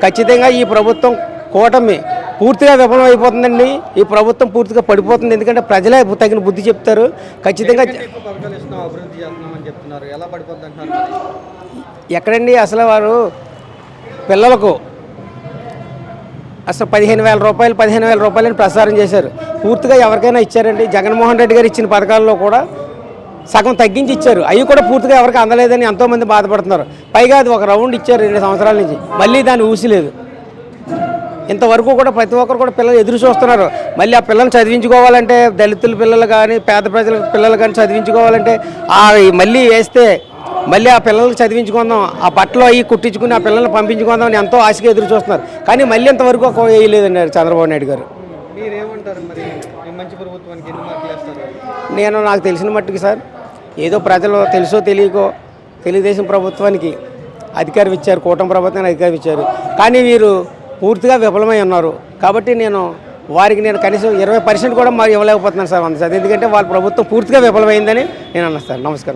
ఖచ్చితంగా ఈ ప్రభుత్వం కూటమి పూర్తిగా విఫలం అయిపోతుందండి. ఈ ప్రభుత్వం పూర్తిగా పడిపోతుంది. ఎందుకంటే ప్రజలే తగిన బుద్ధి చెప్తారు. ఖచ్చితంగా అభివృద్ధి చేస్తున్నామని చెప్తున్నారు, ఎలా పడిపోద్ది అంటున్నారు? ఎక్కడండి అసలు వారు పిల్లలకు అసలు 15,000 రూపాయలని ప్రసారం చేశారు. పూర్తిగా ఎవరికైనా ఇచ్చారండి? జగన్మోహన్ రెడ్డి గారు ఇచ్చిన పథకాల్లో కూడా సగం తగ్గించి ఇచ్చారు. అవి కూడా పూర్తిగా ఎవరికి అందలేదని ఎంతోమంది బాధపడుతున్నారు. పైగా అది ఒక రౌండ్ ఇచ్చారు 2 సంవత్సరాల నుంచి, మళ్ళీ దాన్ని ఊసిలేదు. ఇంతవరకు కూడా ప్రతి ఒక్కరు కూడా పిల్లలు ఎదురు చూస్తున్నారు. మళ్ళీ ఆ పిల్లల్ని చదివించుకోవాలంటే, దళితుల పిల్లలు కానీ పేద ప్రజల పిల్లలు కానీ చదివించుకోవాలంటే మళ్ళీ వేస్తే మళ్ళీ ఆ పిల్లలకి చదివించుకుందాం, ఆ బట్టలు అవి కుట్టించుకుని ఆ పిల్లల్ని పంపించుకుందాం అని ఎంతో ఆశగా ఎదురు చూస్తున్నారు. కానీ మళ్ళీ ఇంతవరకు ఒక వేయలేదండి చంద్రబాబు నాయుడు గారు. మీరేమంటారు మరి? మంచి ప్రభుత్వానికి ఎన్ని మార్కులు వేస్తారు? నేను నాకు తెలిసిన మట్టుకు సార్, ఏదో ప్రజలు తెలుసో తెలియకో తెలుగుదేశం ప్రభుత్వానికి అధికారం ఇచ్చారు, కూటమి ప్రభుత్వానికి అధికారం ఇచ్చారు. కానీ వీరు పూర్తిగా విఫలమై ఉన్నారు. కాబట్టి వారికి నేను కనీసం 20% కూడా మరి ఇవ్వలేకపోతున్నాను సార్ 100%. ఎందుకంటే వాళ్ళ ప్రభుత్వం పూర్తిగా విఫలమైందని నేను అన్నాను సార్. నమస్కారం.